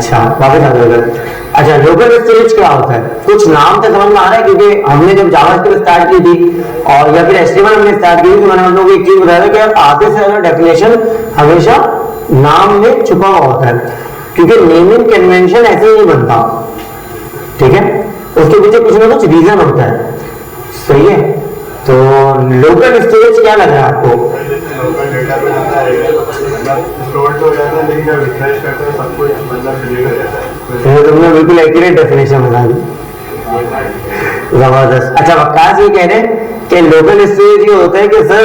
अच्छा वापस आ जाएगा। अच्छा लोकल स्टोरेज क्या होता है, कुछ नाम तो समझ में आ रहा है क्योंकि हमने जब जावास्क्रिप्ट स्टार्ट की थी और या फिर एचटीएमएल हमने स्टार्ट की थी तो मैंने आप लोगों को एक चीज बताया था कि आधे से ज्यादा डेफिनेशन हमेशा नाम में छुपा हुआ होता है, क्योंकि नेमिंग कन्वेंशन ऐसे ही नहीं बनता, ठीक है, उसके पीछे कुछ ना कुछ रीजन होता है। सही है, तो लोकल स्टोरेज क्या लग रहा है आपको? लोकल डेटा पे आता है स्टोर हो जाता है, लेकिन जब रिफ्रेश करते हैं सब कुछ मतलब डिलीट हो जाता है। तो तुमने बिल्कुल एक्यूरेट डेफिनेशन बता दी, जबरदस्त। अच्छा वकास ये कह रहे हैं कि लोकल स्टोरेज ये होता है कि सर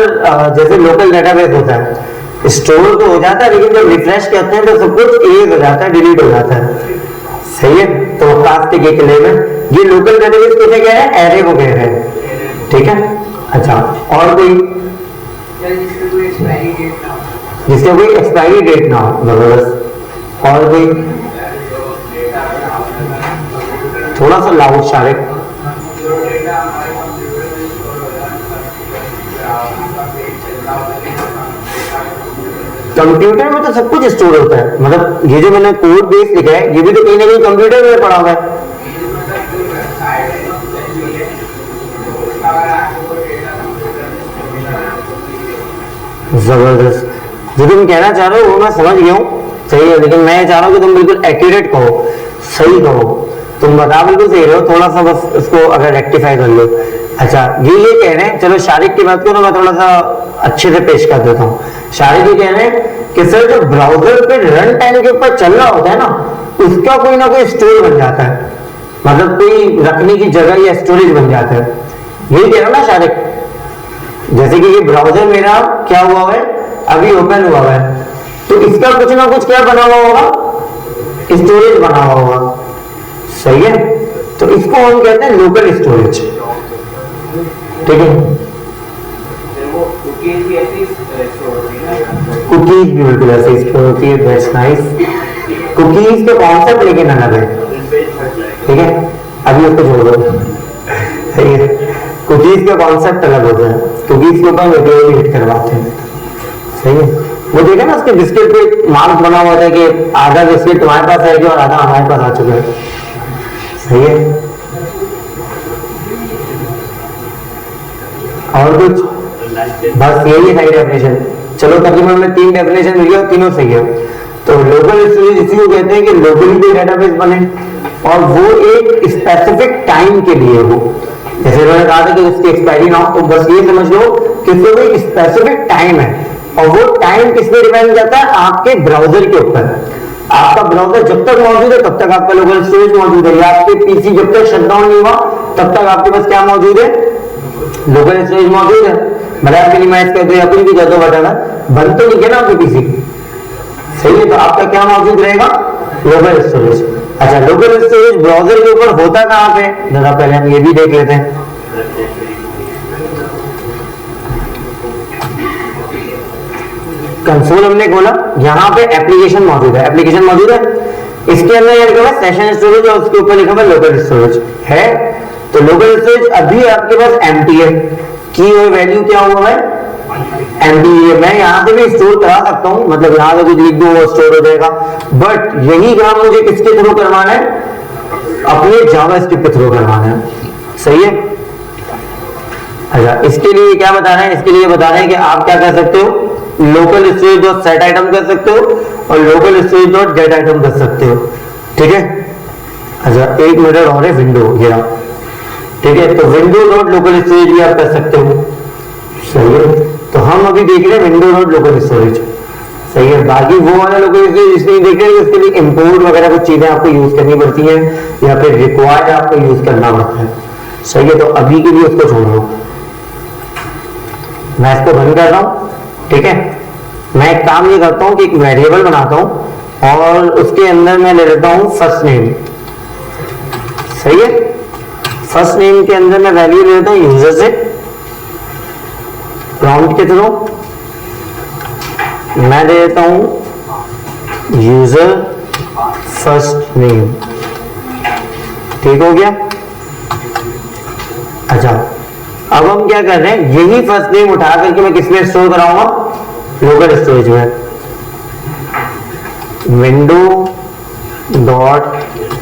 जैसे लोकल डेटाबेस होता है, स्टोर तो हो जाता है लेकिन जब रिफ्रेश करते हैं तो सब कुछ इरेज हो जाता है, डिलीट हो जाता है। सही है, तो वकास के क्लेम है ये लोकल डेटाबेस किसे कह रहे हैं, एरे को कह रहे हैं, ठीक है। अच्छा और कोई जिसका कोई एक्सपायरी डेट ना हो, जबरदस्त। और कोई थोड़ा सा लाउड शारिक। कंप्यूटर में तो सब कुछ स्टोर होता है, मतलब ये जो मैंने कोड बेस लिखा है ये भी तो कहीं ना कहीं कंप्यूटर में पड़ा हुआ है। जबरदस्त, जो तुम कहना चाह रहे हो वो मैं समझ गया हूँ, सही है, लेकिन मैं चाह रहा हूँ कि तुम बिल्कुल एक्यूरेट कहो, सही कहो, तुम बता बिल्कुल सही रहे हो, थोड़ा सा बस इसको अगर रेक्टिफाई कर लो। अच्छा ये कह रहे हैं, चलो शारिक की बात करो, मैं थोड़ा सा अच्छे से पेश कर देता हूँ। शारिक ये कह रहे हैं कि सर जो ब्राउजर पे रन टाइम के ऊपर चल रहा होता है ना, उसका कोई ना कोई स्टोर बन जाता है, मतलब कोई रखने की जगह या स्टोरेज बन जाता है, यही कह रहा ना शारिक। जैसे कि ये ब्राउजर मेरा क्या हुआ है, अभी ओपन हुआ है, तो इसका कुछ ना कुछ क्या बना हुआ होगा, स्टोरेज बना हुआ होगा, सही है, तो इसको हम कहते हैं लोकल स्टोरेज, ठीक है। कुकीज भी बिल्कुल ऐसे स्टोर होती है, दैट्स नाइस। कुकीज के कॉन्सेप्ट लेकिन अलग है, ठीक है, अभी उसको छोड़ दो, सही है, कुकीज का कॉन्सेप्ट अलग होता है, कुकीज के ऊपर वेरिएबल हिट करवाते हैं, सही है। वो देखा ना उसके बिस्किट पे मार्क बना हुआ था कि आधा बिस्किट तुम्हारे पास है और आधा हमारे पास आ चुका है, सही है। और कुछ बस यही है सारी डेफिनेशन। चलो तकरीबन हमने 3 डेफिनेशन मिली और तीनों सही है। तो लोकल स्टोरेज इसी को कहते हैं कि लोकली कोई डेटाबेस बने और वो एक स्पेसिफिक टाइम के लिए हो, जैसे मैंने कहा था कि उसकी एक्सपायरी ना हो, तो बस ये समझ लो कि उसको कोई स्पेसिफिक टाइम है और वो टाइम किस पे डिपेंड करता है, आपके ब्राउजर के ऊपर। आपका ब्राउजर जब तक मौजूद है तब तक आपका लोकल स्टोरेज मौजूद है, या आपके पीसी जब तक शटडाउन नहीं हुआ तब तक आपके पास क्या मौजूद है, लोकल स्टोरेज मौजूद है। भले आप मिनिमाइज कर दो या कुछ भी कर दो, बटाना बंद तो नहीं किया ना आपके पीसी, सही है, तो आपका क्या मौजूद रहेगा, लोकल स्टोरेज। अच्छा लोकल स्टोरेज ब्राउजर के ऊपर होता कहां पे, जरा पहले हम ये भी देख लेते हैं। कंसोल हमने खोला, यहाँ पे एप्लीकेशन मौजूद है, एप्लीकेशन मौजूद है, इसके अंदर ये लिखा हुआ है सेशन स्टोरेज और उसके ऊपर लिखा हुआ है लोकल स्टोरेज है। तो लोकल स्टोरेज अभी आपके पास एम्प्टी है, की हुई वैल्यू क्या हुआ है, एम्प्टी है। मैं यहाँ से भी स्टोर करा सकता हूँ, मतलब यहाँ से कुछ लिख दो वो स्टोर हो जाएगा, बट यही काम मुझे किसके थ्रू करवाना है, अपने जावास्क्रिप्ट के थ्रू करवाना है, सही है। अच्छा इसके लिए क्या बता रहे हैं, इसके लिए बता रहे हैं कि आप क्या कर सकते हो, local storage dot set item कर सकते हो और local storage dot gate item कर सकते हो, ठीक है। अच्छा एक मिनट और है, विंडो ये रहा, ठीक है, तो विंडो डॉट लोकल स्टोरेज भी आप कर सकते हो, सही है। तो हम अभी देख रहे हैं विंडो डॉट लोकल स्टोरेज, सही है। बाकी वो वाला लोकल स्टोरेज इसलिए देख रहे हैं, उसके लिए इंपोर्ट वगैरह कुछ चीजें आपको यूज करनी पड़ती है या फिर रिक्वायर्ड आपको यूज करना पड़ता है, सही है। तो अभी के लिए उसको छोड़ दो, मैं इसको बंद कर रहा हूं, ठीक है। मैं एक काम ये करता हूं कि एक वेरिएबल बनाता हूं और उसके अंदर मैं ले लेता हूं फर्स्ट नेम, सही है। फर्स्ट नेम के अंदर मैं वैल्यू ले लेता हूं यूजर से, प्रॉम्प्ट के थ्रू मैं दे देता हूं यूजर फर्स्ट नेम, ठीक हो गया। अच्छा अब हम क्या कर रहे हैं, यही फर्स्ट नेम उठा करके मैं किसमें स्टोर कराऊंगा, लोकल स्टोरेज में। Window dot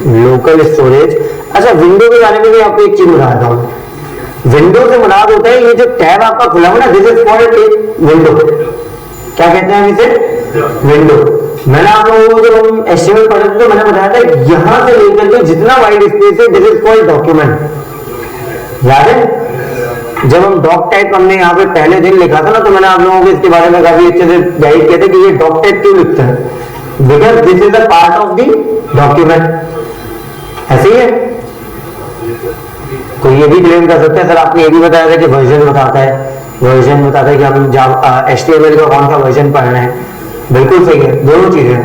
local storage. अच्छा, विंडो के बारे में भी आपको एक चीज बताता हूँ। विंडो से मुराद होता है ये जो टैब आपका खुला हुआ ना, दिस इज कॉल्ड विंडो। क्या कहते हैं इसे? विंडो। मैंने आप लोगों को जब हम एचटीएमएल पढ़े थे तो मैंने बताया था यहां से लेकर के जितना वाइड स्पेस है दिस इज कॉल्ड डॉक्यूमेंट। याद है जब हम डॉक टाइप हमने यहाँ पे पहले दिन लिखा था ना, तो मैंने आप लोगों को इसके बारे में काफी अच्छे से गाइड किया था कि ये डॉक टाइप क्यों लिखते हैं, because this is a part of the document. ऐसे ही है। कोई ये भी क्लेम कर सकता है सर आपने ये भी बताया था कि वर्जन बताता है, वर्जन बताता है कि हम एचटीएमएल का कौन सा वर्जन पढ़ना है। बिल्कुल सही है, दोनों चीजें।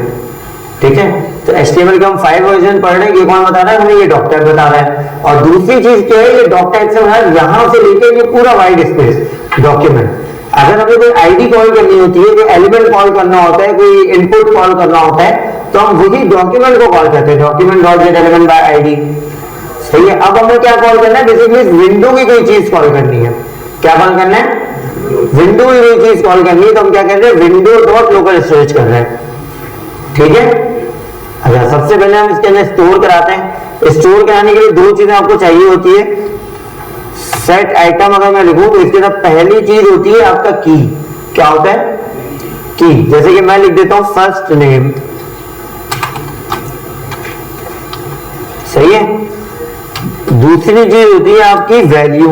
ठीक है, तो एचटीएमएल का हम 5 वर्जन पढ़ रहे हैं, ये कौन बता रहा है? हमें ये डॉक टाइप बता रहा है। और दूसरी चीज क्या है, ये डॉक टाइप से हमारा यहां से लेकर ये पूरा वाइड स्पेस डॉक्यूमेंट। अगर हमें कोई आईडी कॉल करनी होती है, कोई एलिमेंट कॉल करना होता है, कोई इनपुट कॉल करना होता है, तो हम वही डॉक्यूमेंट को कॉल करते हैं, document dot gate element by ID. सही है। अब हमें क्या कॉल करना है? बेसिकली विंडो की कोई चीज कॉल करनी है। क्या कॉल करना है? विंडो की कोई चीज कॉल करनी है, तो हम क्या कर रहे हैं? विंडो डॉट लोकल स्टोरेज कर रहे हैं। ठीक है। अच्छा, सबसे पहले हम इसके अंदर स्टोर कराते हैं। स्टोर कराने के लिए 2 चीजें आपको चाहिए होती है। सेट आइटम अगर मैं लिखूं तो इसके अंदर पहली चीज होती है आपका की। क्या होता है? की। जैसे कि मैं लिख देता हूं फर्स्ट नेम। सही है। दूसरी चीज होती है आपकी वैल्यू।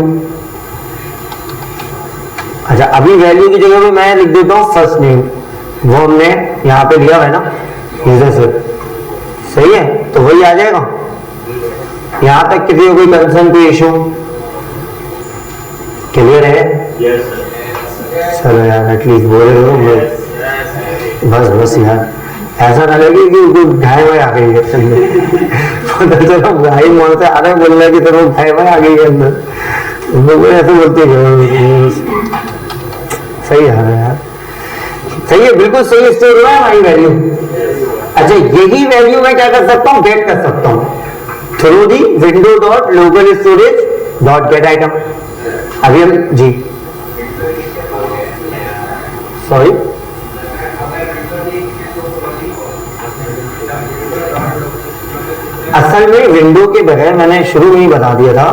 अच्छा, अभी वैल्यू की जगह पे मैं लिख देता हूं फर्स्ट नेम, वो हमने यहां पे लिया है ना, यूजर से। सही है, तो वही आ जाएगा। यहां तक किसी को कोई कंसर्न, कोई इशू? क्लियर है? चलो यार, एटलीस्ट बोल रहे हो। बस यार, ऐसा ना लगे कि घाय में आ गई है पता चलो भाई मोहन से आ रहे बोलना कि चलो घाय में आ गई है अंदर, लोग ऐसे बोलते हैं। सही है यार, सही है, बिल्कुल सही स्टोर हुआ है हमारी वैल्यू। अच्छा, यही वैल्यू मैं क्या कर सकता हूँ? गेट कर सकता हूँ through the window dot local storage dot gate item. अभी हम जी सॉरी असल में विंडो के बगैर मैंने शुरू में ही बता दिया था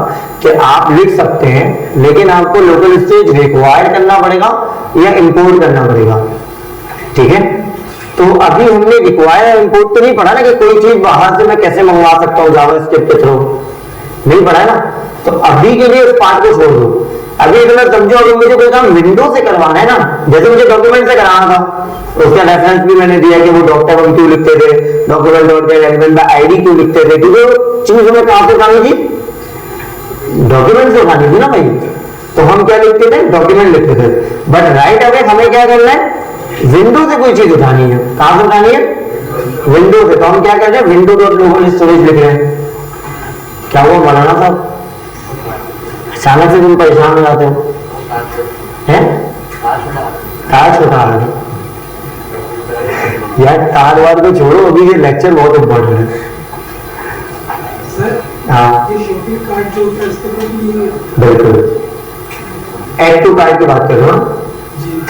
कि आप लिख सकते हैं, लेकिन आपको लोकल स्टोरेज रिक्वायर करना पड़ेगा या इंपोर्ट करना पड़ेगा। ठीक है, तो अभी हमने रिक्वायर इंपोर्ट तो नहीं पढ़ा ना कि कोई चीज बाहर से मैं कैसे मंगवा सकता हूँ जावास्क्रिप्ट के थ्रू, नहीं पढ़ा है ना। तो अभी के लिए उस पार्ट को छोड़ दो। अभी अगर समझो, अगर मुझे कोई काम विंडो से करवाना है ना, जैसे मुझे डॉक्यूमेंट से कराना था, उसका रेफरेंस भी मैंने दिया कि वो डॉक्टर हम क्यों लिखते थे, document dot gate element by ID क्यों लिखते थे, क्योंकि चीज हमें कहां से उठानी थी? डॉक्यूमेंट से उठानी थी ना भाई। तो हम क्या लिखते थे? डॉक्यूमेंट लिखते थे। बट राइट अवे हमें क्या करना है? विंडो से कोई चीज उठानी है। कहां से उठानी है? विंडो से। तो हम क्या कर रहे हैं? विंडो डॉट लोकल स्टोरेज लिख रहे हैं। क्या हुआ मौलाना साहब, अचानक से तुम परेशान हो जाते हो? हैं? तार छोटा आ रहा यार, तार वार को छोड़ो, अभी ये लेक्चर बहुत इम्पोर्टेंट है। हाँ बिल्कुल, एड टू कार्ड की बात कर रहे हो।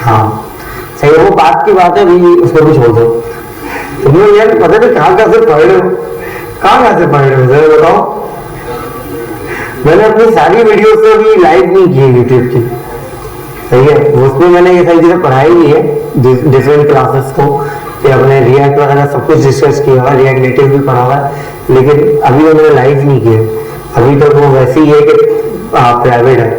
हाँ सही है, वो बात की बात है, अभी उसको भी छोड़ दो। तुम लोग यार पता नहीं कहाँ से पढ़ रहे हो, कहाँ से पढ़ रहे हो जरा बताओ। मैंने अपनी सारी वीडियो से अभी लाइव नहीं की यूट्यूब की। सही है, उसमें मैंने ये सारी चीजें पढ़ाई भी है डिफरेंट क्लासेस को, कि अपने रिएक्ट वगैरह सब कुछ डिस्कस किया हुआ, रिएक्ट नेटिव भी पढ़ा हुआ है, लेकिन अभी मैंने लाइव नहीं किया। अभी तक वो वैसे ही है कि प्राइवेट है,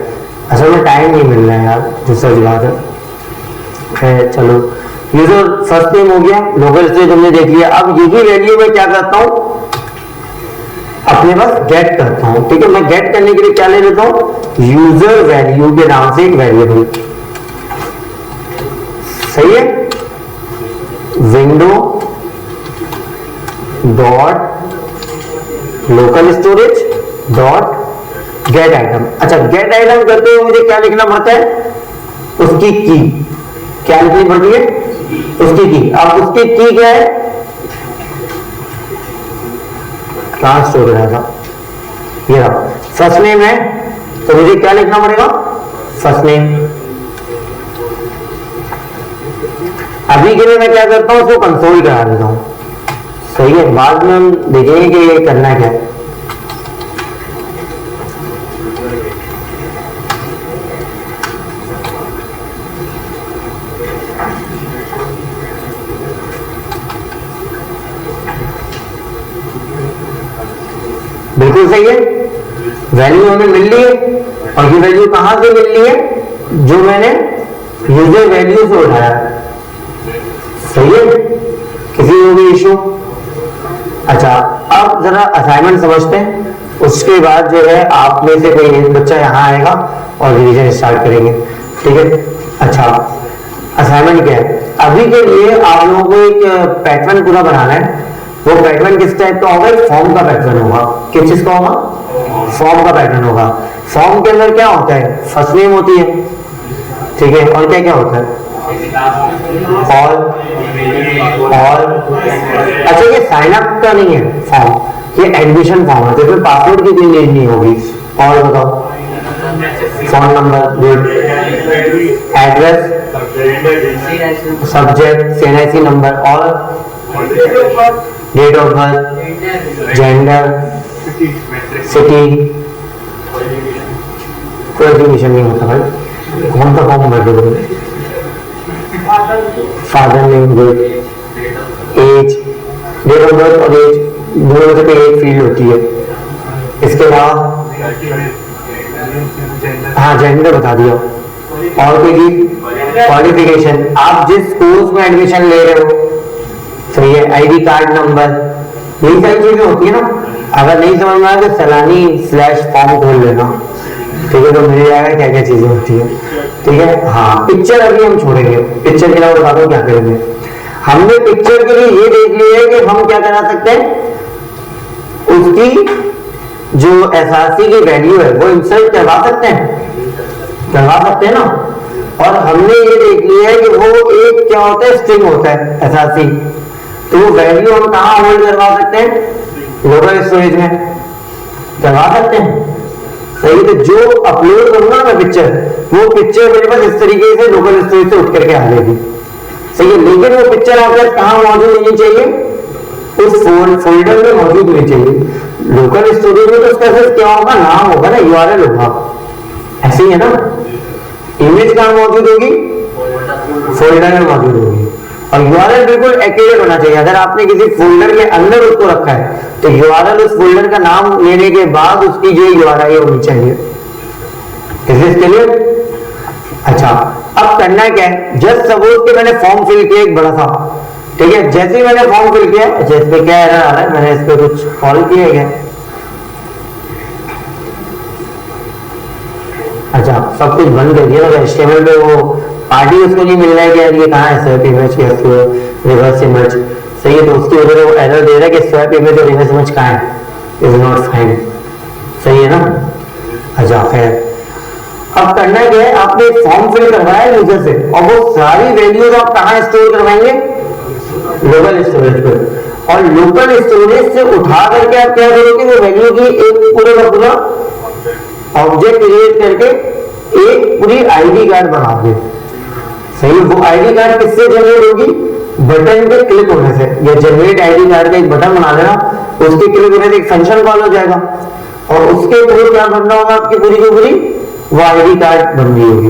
असल में टाइम नहीं मिल रहा है यार, जो सच बात है। चलो, ये जो फर्स्ट नेम हो गया, लोकल स्टोरेज हमने देख लिया। अब यही वैल्यू में क्या करता हूँ? अपने पास गेट करता हूं। ठीक है, मैं गेट करने के लिए क्या ले लेता हूं? यूजर वैल्यू के नाम से एक वेरिएबल। सही है, window dot local storage dot gate item. अच्छा, गेट आइटम करते हुए मुझे क्या लिखना पड़ता है? उसकी की। क्या लिखनी पड़ती है? उसकी की। अब उसकी की क्या है? कहां स्टोर रहा था? ये रहा, फर्स्ट नेम है, तो मुझे क्या लिखना पड़ेगा? First name. अभी के लिए मैं क्या करता हूं? उसको कंसोल करा देता हूं। सही सही है, बाद में हम देखेंगे कि ये करना क्या है। बिल्कुल सही है, वैल्यू हमें मिल रही है और ये वैल्यू कहां से मिल रही है, जो मैंने यूजर वैल्यू से उठाया। सही है, किसी को भी इशू? अच्छा, अब जरा असाइनमेंट समझते हैं, उसके बाद जो है आप में से कोई एक बच्चा यहाँ आएगा और रिवीजन स्टार्ट करेंगे। ठीक है, अच्छा असाइनमेंट क्या है, अभी के लिए आप लोगों को एक पैटर्न पूरा बनाना है। वो पैटर्न किस टाइप का होगा, एक फॉर्म का पैटर्न होगा। किस चीज का होगा, फॉर्म का पैटर्न होगा। फॉर्म के अंदर क्या होता है, फर्स्ट नेम होती है, ठीक है, और क्या क्या होता है, और अच्छा ये साइन अप का नहीं है फॉर्म, ये एडमिशन फॉर्म है, तो पासवर्ड की कोई नीड नहीं होगी। और बताओ, phone number, good, address, subject, CNIC number, और date of birth, gender, city, कोई एडमिशन नहीं होता भाई, कौन सा फॉर्म भर दोगे, father name, good, age, date of birth और एज दोनों में से एक फील्ड होती है। इसके अलावा हाँ जेंडर बता दिया, और कोई क्वालिफिकेशन, आप जिस कोर्स में एडमिशन ले रहे हो, सही है, आईडी कार्ड नंबर, यही सारी चीजें होती है ना। अगर नहीं समझ में आए तो सलानी/फॉर्म खोल लेना, ठीक है, तो मिल जाएगा क्या क्या चीजें होती है। ठीक है, हाँ पिक्चर अभी हम छोड़ेंगे, पिक्चर के अलावा बता दो क्या करेंगे। हमने पिक्चर के लिए ये देख लिया है कि हम क्या करा सकते हैं, उसकी जो एसआरसी की वैल्यू है वो इंसर्ट करवा सकते हैं ना। और हमने ये देख लिया है कि वो एक क्या होता है, स्ट्रिंग होता है एसआरसी, तो वो वैल्यू हम कहाँ होल्ड करवा सकते हैं, लोकल स्टोरेज में करवा सकते हैं। सही, तो जो अपलोड करूंगा मैं पिक्चर, वो पिक्चर मेरे पास इस तरीके से लोकल स्टोरेज से उठ करके आ जाएगी। सही है, लेकिन वो पिक्चर आपके पास कहाँ मौजूद होनी चाहिए, उस फोल्डर में मौजूद होनी चाहिए। लोकल स्टोरेज में तो उसका सिर्फ क्या होगा, नाम होगा ना, URL होगा, ऐसे ही है ना। इमेज कहाँ मौजूद होगी, फोल्डर में मौजूद होगी, और URL बिल्कुल एक्यूरेट होना चाहिए। अगर आपने किसी फोल्डर के अंदर उसको रखा है तो URL उस फोल्डर का नाम लेने के बाद उसकी जो URI होनी चाहिए। इसके लिए अच्छा, अब करना क्या है, जस्ट सपोज कि मैंने फॉर्म फिल किया एक बड़ा सा, ठीक है, जैसे ही मैंने फॉर्म फिल किया, अच्छा इस पे क्या एरर आ रहा है, मैंने इस पे कुछ कॉल किया है, अच्छा सब कुछ बंद कर दिया, तो HTML पे वो पार्टी उसको नहीं मिल रहा है कि यार ये कहाँ है, स्वैप इमेज या रिवर्स इमेज। सही है, तो उसकी वजह से वो एरर दे रहा है कि स्वैप इमेज और रिवर्स इमेज कहाँ है, इज नॉट फाइंड। सही है ना, अच्छा खैर, अब करना क्या है, आपने एक फॉर्म फिल करवाया है यूजर से, और वो सारी वैल्यूज आप कहाँ स्टोर करवाएंगे, लोकल स्टोरेज पर। और लोकल स्टोरेज से उठा करके आप क्या करोगे, वो वैल्यू की एक पूरे का पूरा ऑब्जेक्ट क्रिएट करके एक पूरी आईडी कार्ड बनाओगे। सही, वो आईडी कार्ड किससे जनरेट होगी, बटन पे क्लिक होने से, या जनरेट आईडी कार्ड का एक बटन बना देना, उसके क्लिक होने से एक फंक्शन कॉल हो जाएगा, और उसके थ्रू क्या बनना होगा, आपकी पूरी की पूरी वो आईडी कार्ड बन गई होगी।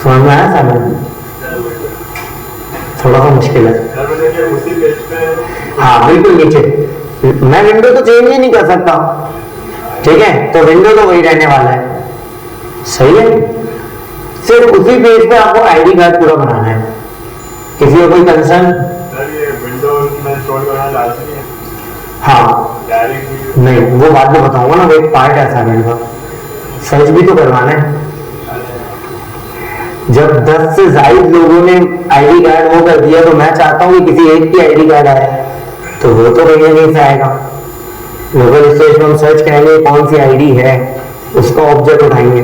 समझ में आया सामने, थोड़ा सा मुश्किल है। हाँ बिल्कुल नीचे, मैं विंडो तो चेंज ही नहीं कर सकता, ठीक है, तो विंडो तो वही रहने वाला है। सही है, सिर्फ उसी पेज पे आपको आईडी कार्ड पूरा बनाना है। किसी को कोई कंसर्न? हाँ नहीं, वो बाद में बताऊंगा ना, वो एक पार्ट है असाइनमेंट का, सर्च भी तो करवाना है। जब 10 से ज्यादा लोगों ने आईडी कार्ड वो कर दिया, तो मैं चाहता हूँ कि किसी एक की आईडी कार्ड आए, तो वो तो कहीं नहीं से आएगा। लोकल स्टोरेज में हम सर्च करेंगे कौन सी आईडी है, उसका ऑब्जेक्ट उठाएंगे,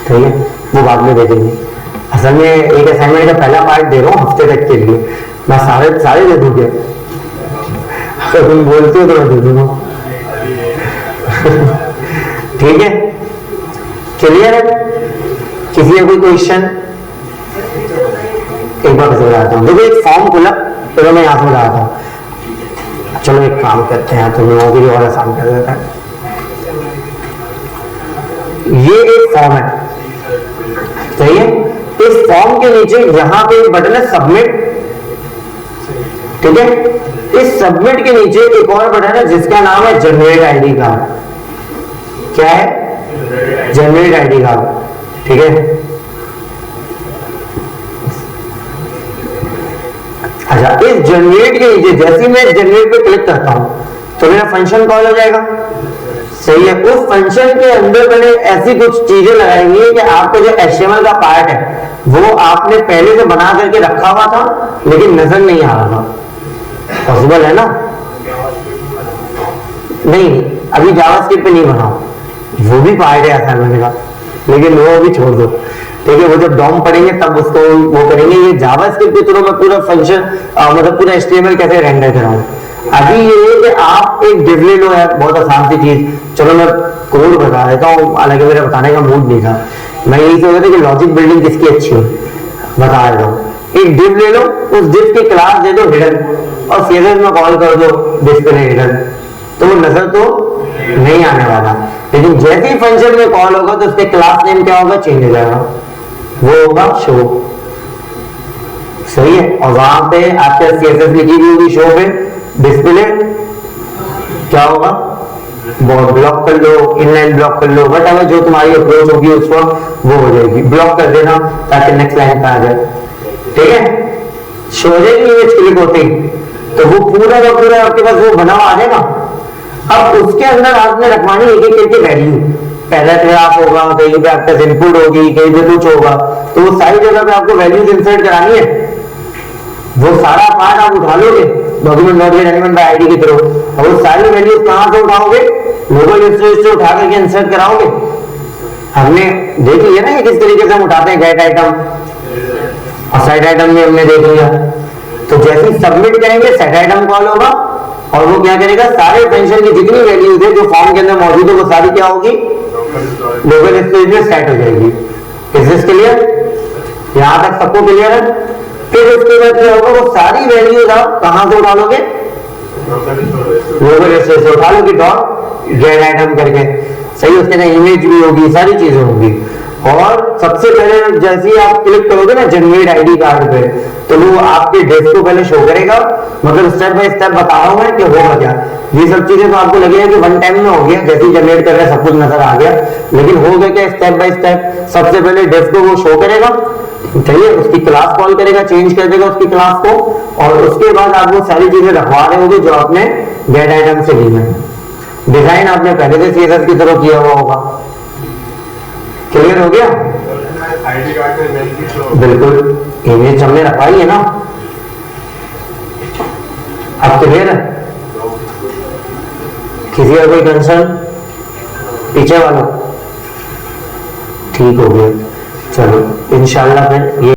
ठीक है, वो बाद में दे देंगे। असल में एक असाइनमेंट का पहला पार्ट दे रहा हूँ हफ्ते तक के लिए, मैं सारे दे दूंगा, अगर तुम बोलते हो तो मैं दे दूंगा। ठीक है, क्लियर है? किसी का कोई क्वेश्चन? एक बार बताता हूँ, देखो एक फॉर्म खुला, तो मैं यहाँ से बताता हूँ। चलो एक काम करते हैं, तो लोगों के लिए और आसान कर देता है। ये एक फॉर्म है, सही है। इस फॉर्म के नीचे यहां पे एक बटन है सबमिट, ठीक है। इस सबमिट के नीचे एक और बटन है जिसका नाम है जनरेट आईडी कार्ड। क्या है? जनरेट आईडी कार्ड, ठीक है। अच्छा, इस जनरेट के नीचे जैसे ही मैं जनरेट पे क्लिक करता हूं तो मेरा फंक्शन कॉल हो जाएगा, सही है। उस फंक्शन के अंदर मैंने ऐसी कुछ चीजें लगाएंगी कि आपको जो HTML का पार्ट है वो आपने पहले से बना करके रखा हुआ था लेकिन नजर नहीं आ रहा था। पॉसिबल है ना? नहीं, अभी जावास्क्रिप्ट पे नहीं बनाओ, वो भी पार्ट है असाइनमेंट का, लेकिन वो भी छोड़ दो, ठीक है। वो जब डॉम पढ़ेंगे तब उसको वो करेंगे। ये जावास्क्रिप्ट के थ्रू मैं पूरा फंक्शन मतलब पूरा HTML कैसे रेंडर कराऊं। अभी ये है कि आप एक डिव ले लो, है बहुत आसान सी चीज। चलो मैं कोड बता देता हूँ, हालांकि मेरा बताने का मूड नहीं था, मैं यही सोच रहा था कि लॉजिक बिल्डिंग किसकी अच्छी है, बता देता हूँ। एक डिव ले लो, उस डिव की क्लास दे दो हिडन, और सीधे में कॉल कर दो डिस्प्ले हिडन, तो वो नजर तो नहीं आने वाला। लेकिन जैसे ही फंक्शन में कॉल होगा तो उसके क्लास नेम क्या होगा, चेंज हो जाएगा, वो होगा शो, सही है। और वहां पे आपके CSS लिखी हुई होगी शो पे, डिस्प्ले क्या होगा, ब्लॉक कर लो, इनलाइन ब्लॉक कर लो, वट एवर जो तुम्हारी अप्रोच होगी उस वक्त वो हो जाएगी। ब्लॉक कर देना ताकि नेक्स्ट लाइन पे आ जाए, ठीक है। शो हो जाएगी इमेज क्लिक होते ही, तो वो पूरा का पूरा आपके पास वो बना हुआ आ जाएगा। अब उसके अंदर आपने रखवानी एक एक करके वैल्यू, पहला ग्राफ होगा, कहीं पे आपका इनपुट होगी, कहीं पे कुछ होगा, तो वो सारी जगह पे आपको वैल्यूज इंसर्ट करानी है। वो सारा पार्ट आप उठा लोगे document not gate element by ID की तरफ, और वो सारी वैल्यूज कहां से उठाओगे, लोकल स्टोरेज से उठा करके इंसर्ट कराओगे। हमने देख लिया ना ये किस तरीके से हम उठाते हैं गेट आइटम, और सेट आइटम भी हमने देख लिया। तो जैसे ही सबमिट करेंगे सेट आइटम कॉल होगा, और वो क्या करेगा, सारे फंक्शन की जितनी वैल्यूज है जो फॉर्म के अंदर मौजूद है वो सारी क्या होगी, लोकल स्टोरेज में सेट हो जाएगी। Is this clear? यहां तक सबको क्लियर है? फिर उसके बाद क्या होगा, वो सारी वैल्यूज आप कहां से उठा लोगे, लोकल स्टोरेज से उठा लोगे, डॉट गेट आइटम करके, सही। उसके अंदर इमेज भी होगी, सारी चीजें होंगी। और सबसे पहले जैसे ही आप क्लिक करोगे ना जनरेट आईडी कार्ड पे, तो वो आपके डेस्क को पहले शो करेगा। मतलब स्टेप बाय स्टेप बता रहा हूं मैं कि होगा क्या। ये सब चीजें तो आपको लगेगा कि वन टाइम में हो गया, जैसे ही जनरेट कर रहे हैं सब कुछ नजर आ गया, लेकिन होगा क्या, स्टेप बाय स्टेप। सबसे पहले डेस्क को वो शो करेगा, चाहिए, उसकी क्लास कॉल करेगा, चेंज कर देगा उसकी क्लास को, और उसके बाद आप वो सारी चीजें रखवा रहे होगे जो आपने गेट आइटम से ली है। डिजाइन आपने पहले से CSS की तरह किया हुआ होगा। क्लियर हो गया? आईडी कार्ड में वैल्यू शो, बिल्कुल, इमेज हमने रखवाई है ना। अब क्लियर है? किसी का कोई कंसर्न पीछे वालों? ठीक हो गया, चलो इंशाल्लाह फिर ये